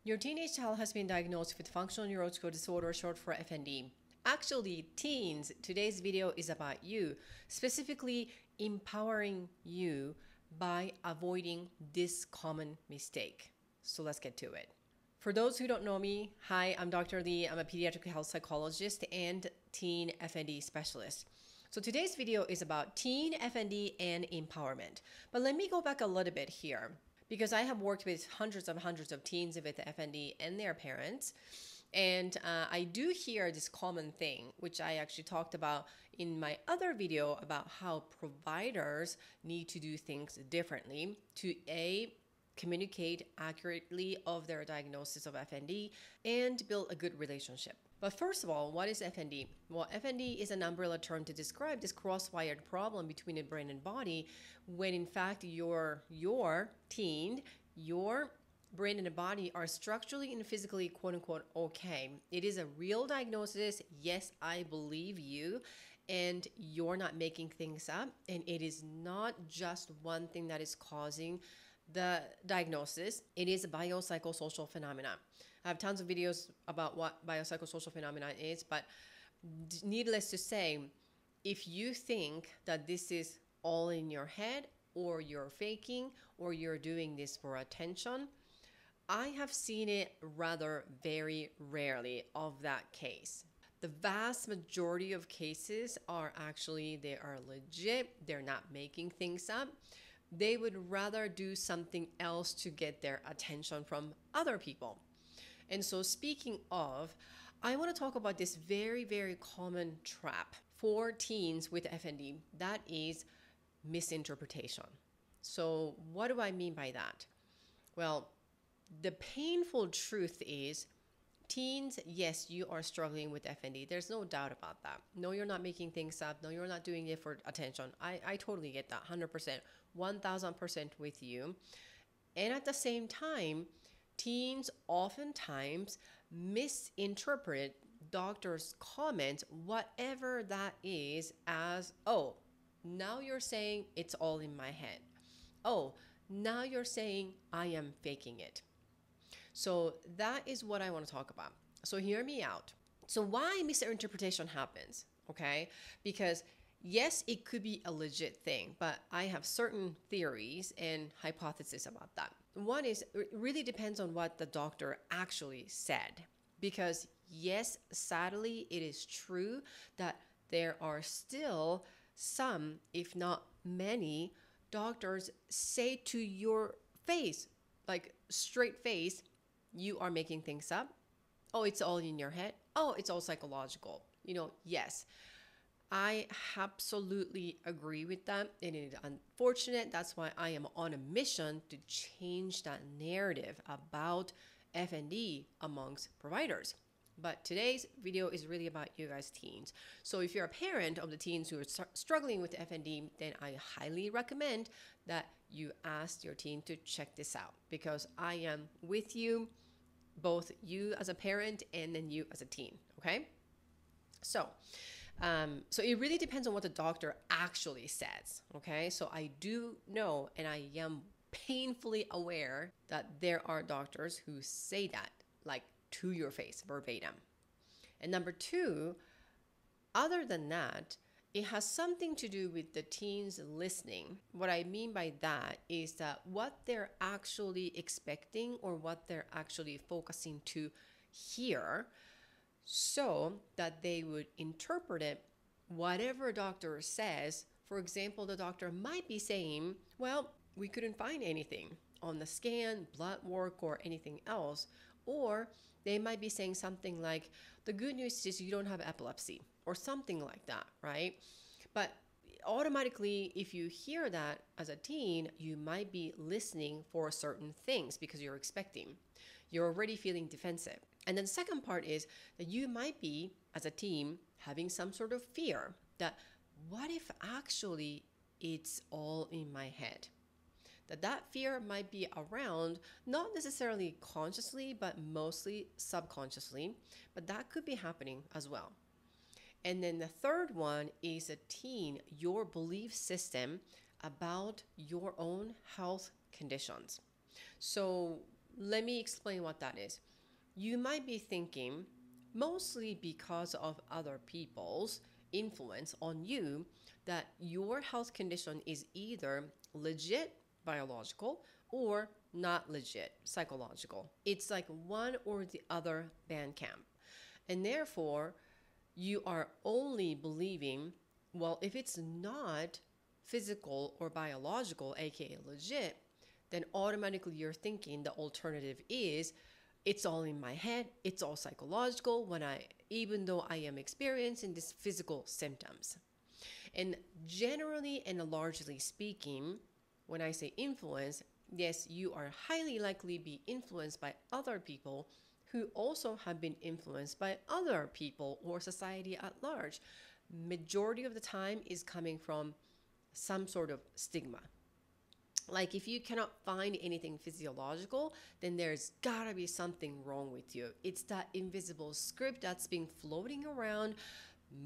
Your teenage child has been diagnosed with functional neurological disorder, short for FND. Actually, teens, today's video is about you, specifically empowering you by avoiding this common mistake. So let's get to it. For those who don't know me, hi, I'm Dr. Lee. I'm a pediatric health psychologist and teen FND specialist. So today's video is about teen FND and empowerment. But let me go back a little bit here, because I have worked with hundreds of teens with FND and their parents. And I do hear this common thing, which I actually talked about in my other video about how providers need to do things differently to communicate accurately of their diagnosis of FND and build a good relationship. But first of all, what is FND? Well, FND is an umbrella term to describe this cross-wired problem between the brain and body, when in fact your teen, your brain and the body are structurally and physically quote-unquote okay. It is a real diagnosis. Yes, I believe you. And you're not making things up. And it is not just one thing that is causing the diagnosis. It is a biopsychosocial phenomena. I have tons of videos about what biopsychosocial phenomena is, but needless to say, if you think that this is all in your head, or you're faking, or you're doing this for attention, I have seen it rather very rarely of that case. The vast majority of cases are actually, they are legit, they're not making things up. They would rather do something else to get their attention from other people. And so speaking of, I want to talk about this very, very common trap for teens with FND. That is misinterpretation. So what do I mean by that? Well, the painful truth is, teens, yes, you are struggling with FND. There's no doubt about that. No, you're not making things up. No, you're not doing it for attention. I totally get that, 100%, 1000% with you. And at the same time, teens oftentimes misinterpret doctors' comments, whatever that is, as, oh, now you're saying it's all in my head. Oh, now you're saying I am faking it. So that is what I want to talk about. So hear me out. So why misinterpretation happens, okay? Because yes, it could be a legit thing, but I have certain theories and hypotheses about that. One is, it really depends on what the doctor actually said. Because yes, sadly, it is true that there are still some, if not many, doctors say to your face, like straight face, you are making things up. Oh, it's all in your head. Oh, it's all psychological. Yes, I absolutely agree with that. And it is unfortunate. That's why I am on a mission to change that narrative about FND amongst providers. But today's video is really about you guys teens. So if you're a parent of the teens who are struggling with FND, then I highly recommend that you ask your teen to check this out, because I am with you, both you as a parent and then you as a teen, okay? So it really depends on what the doctor actually says, okay? So I do know, and I am painfully aware that there are doctors who say that, like, to your face, verbatim. And number two, other than that, it has something to do with the teens listening. What I mean by that is that what they're actually expecting, or what they're actually focusing to hear, so that they would interpret it whatever doctor says. For example, the doctor might be saying, well, we couldn't find anything on the scan, blood work, or anything else. Or they might be saying something like, the good news is you don't have epilepsy, or something like that, right? But automatically, if you hear that as a teen, you might be listening for certain things because you're expecting. You're already feeling defensive. And then the second part is that you might be, as a teen, having some sort of fear that, what if actually it's all in my head? That fear might be around, not necessarily consciously, but mostly subconsciously, but that could be happening as well. And then the third one is a teen, your belief system about your own health conditions. So Let me explain what that is. You might be thinking, mostly because of other people's influence on you, that your health condition is either legit biological or not legit psychological. It's like one or the other band camp. And therefore, you are only believing, well, if it's not physical or biological, aka legit, then automatically you're thinking the alternative is it's all in my head, it's all psychological even though I am experiencing these physical symptoms. And generally and largely speaking, when I say influence, yes, you are highly likely be influenced by other people who also have been influenced by other people or society at large. Majority of the time is coming from some sort of stigma. Like if you cannot find anything physiological, then there's gotta be something wrong with you. It's that invisible script that's been floating around,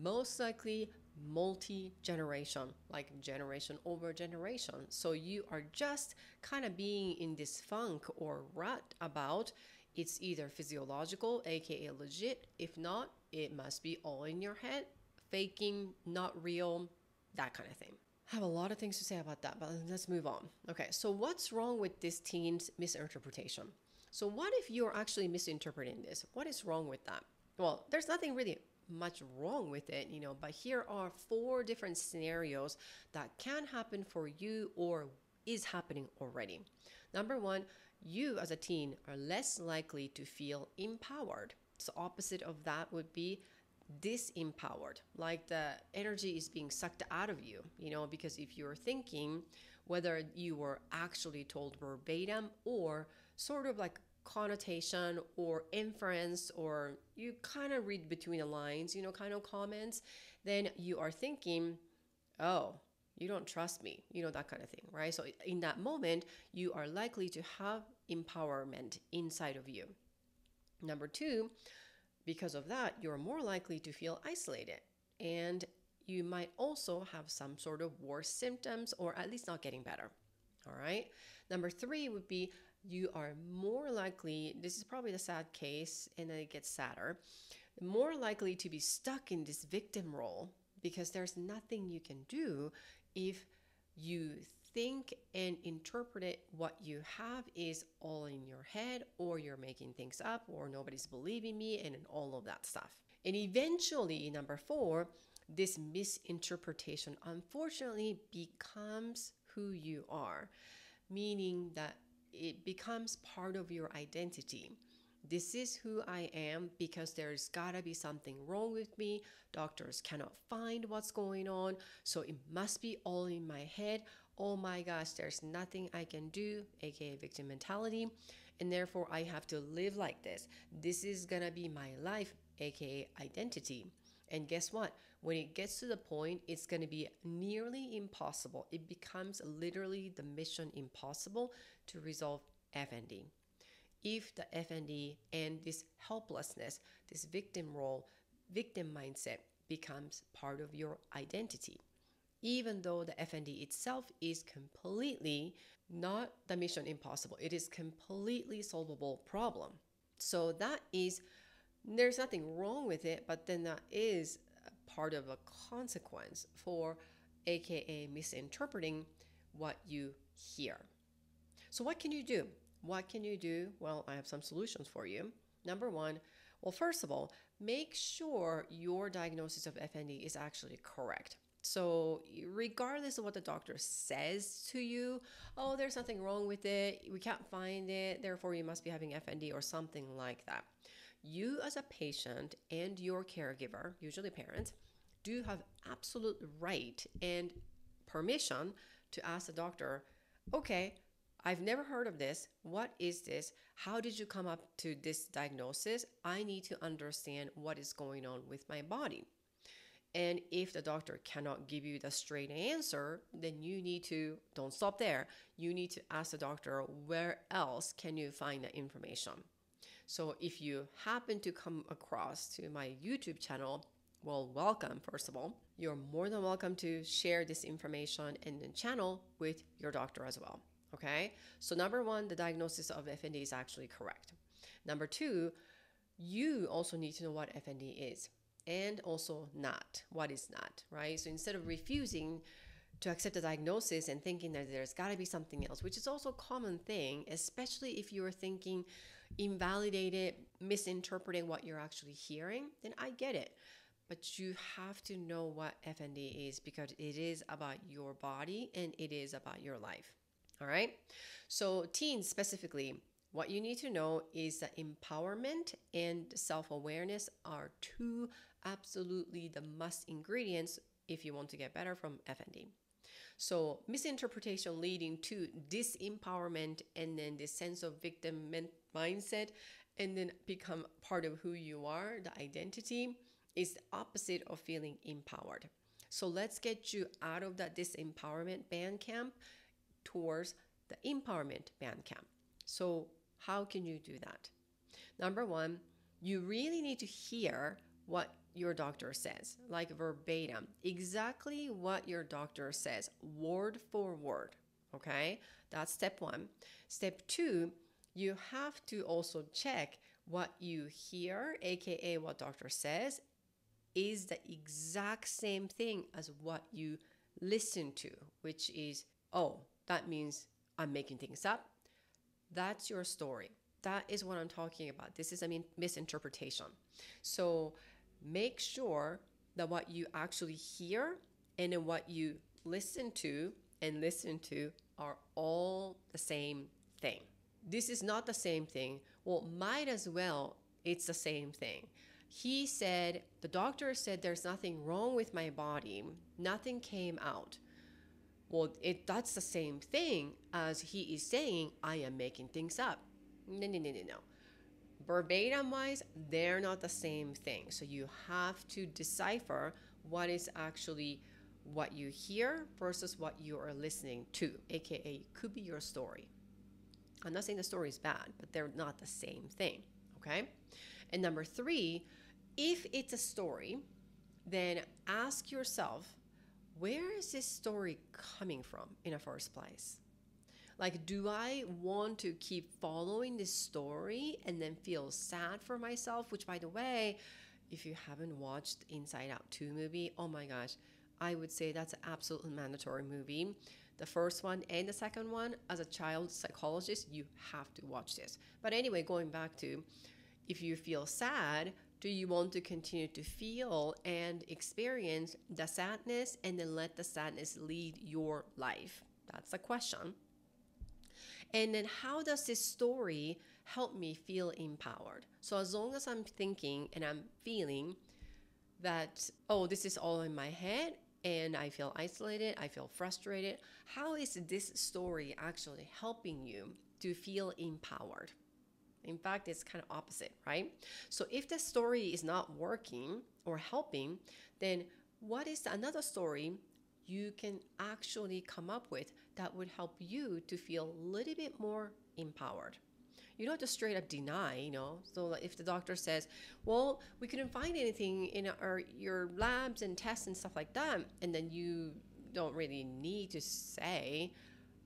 most likely multi-generation, like generation over generation. So you are just kind of being in this funk or rut about it's either physiological, aka legit. If not, it must be all in your head, faking, not real, that kind of thing. I have a lot of things to say about that, but let's move on. Okay, so what's wrong with this teen's misinterpretation? So what if you're actually misinterpreting this? What is wrong with that? Well, there's nothing really much wrong with it, but here are 4 different scenarios that can happen for you or is happening already. Number 1, you as a teen are less likely to feel empowered. So opposite of that would be disempowered, like the energy is being sucked out of you, because if you're thinking, whether you were actually told verbatim or sort of like connotation or inference, or you kind of read between the lines, kind of comments, then you are thinking, oh, you don't trust me, that kind of thing, right? So in that moment, you are likely to have empowerment inside of you. Number 2, because of that, you're more likely to feel isolated, and you might also have some sort of worse symptoms, or at least not getting better. All right. Number 3 would be you are more likely, this is probably the sad case, and then it gets sadder, more likely to be stuck in this victim role because there's nothing you can do if you think and interpret it. What you have is all in your head, or you're making things up, or nobody's believing me, and all of that stuff. And eventually, number 4, this misinterpretation unfortunately becomes who you are, meaning that it becomes part of your identity. This is who I am because there's gotta be something wrong with me. Doctors cannot find what's going on, so it must be all in my head. Oh my gosh, there's nothing I can do, aka victim mentality, and therefore I have to live like this. This is gonna be my life, aka identity. And guess what? When it gets to the point, it's gonna be nearly impossible. It becomes literally the mission impossible to resolve FND. If the FND and this helplessness, this victim role, victim mindset becomes part of your identity, even though the FND itself is completely not the mission impossible, it is completely solvable problem. So there's nothing wrong with it, but then that is part of a consequence for aka misinterpreting what you hear. So what can you do? What can you do? Well, I have some solutions for you. Number 1, well, first of all, make sure your diagnosis of FND is actually correct. So regardless of what the doctor says to you, oh, there's nothing wrong with it, we can't find it, therefore you must be having FND or something like that. You as a patient and your caregiver, usually parents, do have absolute right and permission to ask the doctor, okay, I've never heard of this. What is this? How did you come up to this diagnosis? I need to understand what is going on with my body. And if the doctor cannot give you the straight answer, then don't stop there. You need to ask the doctor, where else can you find the information? So if you happen to come across to my YouTube channel, well, welcome, first of all. You're more than welcome to share this information and the channel with your doctor as well. Okay, so number one, the diagnosis of FND is actually correct. Number two, you also need to know what FND is and also not, what is not, right? So instead of refusing to accept the diagnosis and thinking that there's got to be something else, which is also a common thing, especially if you're thinking invalidated, misinterpreting what you're actually hearing, then I get it. But you have to know what FND is because it is about your body and it is about your life. All right. So, teens specifically, what you need to know is that empowerment and self awareness are two absolutely the must ingredients if you want to get better from FND. So, misinterpretation leading to disempowerment and then this sense of victim mindset and then become part of who you are, the identity, is the opposite of feeling empowered. So, let's get you out of that disempowerment band camp towards the empowerment band camp. So how can you do that? Number one, you really need to hear what your doctor says, like verbatim, exactly what your doctor says, word for word. Okay, that's step one. Step two, you have to also check what you hear, aka what doctor says, is the exact same thing as what you listen to, which is, oh, that means I'm making things up. That's your story. That is what I'm talking about. This is, misinterpretation. So make sure that what you actually hear and then what you listen to are all the same thing. This is not the same thing. Well, might as well, it's the same thing. The doctor said there's nothing wrong with my body. Nothing came out. Well, that's the same thing as he is saying, I am making things up. No. Verbatim wise, they're not the same thing. So you have to decipher what is actually what you hear versus what you are listening to, aka it could be your story. I'm not saying the story is bad, but they're not the same thing, okay? And number three, if it's a story, then ask yourself, where is this story coming from in the first place? Like, do I want to keep following this story and then feel sad for myself? Which, by the way, if you haven't watched Inside Out 2 movie, oh my gosh, I would say that's an absolutely mandatory movie. The first one and the second one, as a child psychologist, you have to watch this. But anyway, going back to, if you feel sad, do you want to continue to feel and experience the sadness and then let the sadness lead your life? That's the question. And then how does this story help me feel empowered? So as long as I'm thinking and I'm feeling that, oh, this is all in my head and I feel isolated, I feel frustrated, how is this story actually helping you to feel empowered? In fact, it's kind of opposite, right? So if the story is not working or helping, then what is another story you can actually come up with that would help you to feel a little bit more empowered? You don't just straight up deny, So if the doctor says, well, we couldn't find anything in your labs and tests and stuff like that, and then you don't really need to say,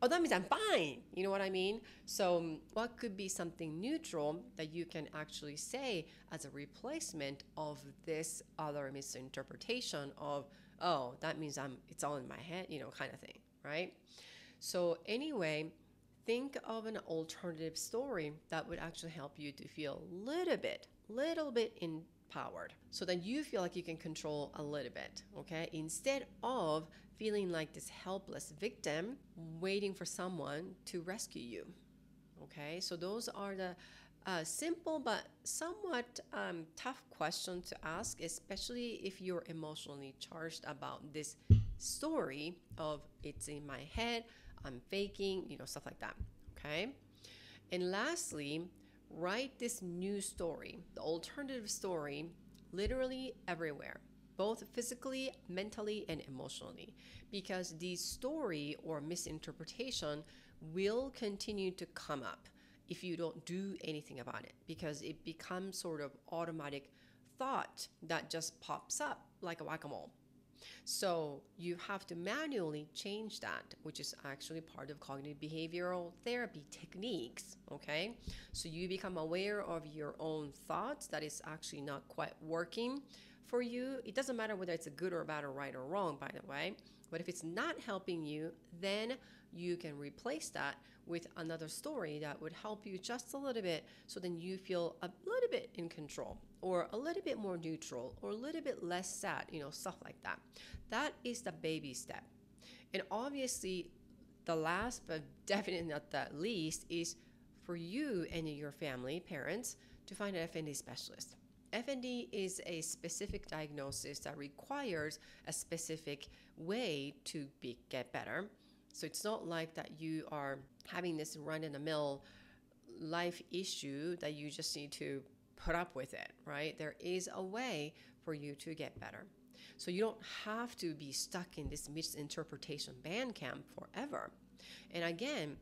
oh, that means I'm fine. You know what I mean? So what could be something neutral that you can actually say as a replacement of this other misinterpretation of, oh, that means it's all in my head, kind of thing, right? So anyway, think of an alternative story that would actually help you to feel a little bit empowered, so that you feel like you can control a little bit, okay? Instead of feeling like this helpless victim waiting for someone to rescue you, okay? So those are the simple but somewhat tough questions to ask, especially if you're emotionally charged about this story of it's in my head, I'm faking, stuff like that, okay? And lastly, write this new story, the alternative story, literally everywhere, both physically, mentally, and emotionally, because the story or misinterpretation will continue to come up if you don't do anything about it, because it becomes sort of automatic thought that just pops up like a whack-a-mole. So you have to manually change that, which is actually part of cognitive behavioral therapy techniques, okay? So you become aware of your own thoughts that is actually not quite working for you. It doesn't matter whether it's a good or bad or right or wrong, by the way, but if it's not helping you, then you can replace that with another story that would help you just a little bit, so then you feel a little bit in control or a little bit more neutral or a little bit less sad, stuff like that. That is the baby step. And obviously, the last but definitely not the least is for you and your family, parents, to find an FND specialist. FND is a specific diagnosis that requires a specific way to get better. So it's not like that you are having this run-in-the-mill life issue that you just need to put up with it, right? There is a way for you to get better. So you don't have to be stuck in this misinterpretation band camp forever. And again,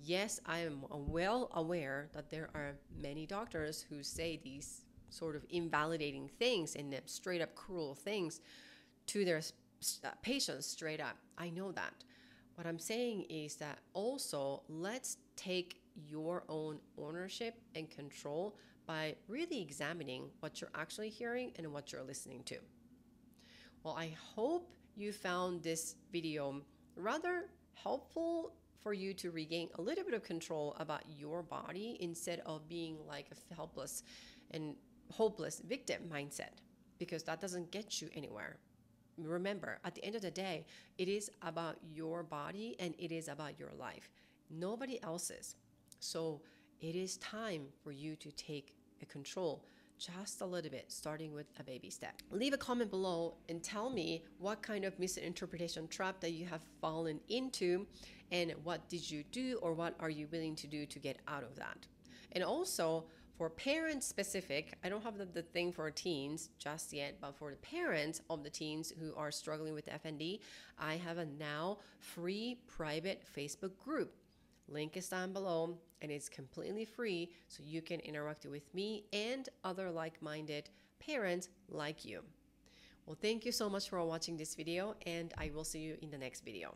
yes, I am well aware that there are many doctors who say these sort of invalidating things and straight up cruel things to their patients straight up. I know that. What I'm saying is that also let's take your own ownership and control by really examining what you're actually hearing and what you're listening to. Well, I hope you found this video rather helpful for you to regain a little bit of control about your body instead of being like a helpless and hopeless victim mindset, because that doesn't get you anywhere. Remember, at the end of the day, it is about your body and it is about your life, nobody else's. So it is time for you to take a control just a little bit, starting with a baby step. Leave a comment below and tell me what kind of misinterpretation trap that you have fallen into and what did you do or what are you willing to do to get out of that. And also, for parents specific, I don't have the thing for teens just yet, but for the parents of the teens who are struggling with FND, I have a now free private Facebook group. Link is down below and it's completely free, so you can interact with me and other like-minded parents like you. Well, thank you so much for watching this video, and I will see you in the next video.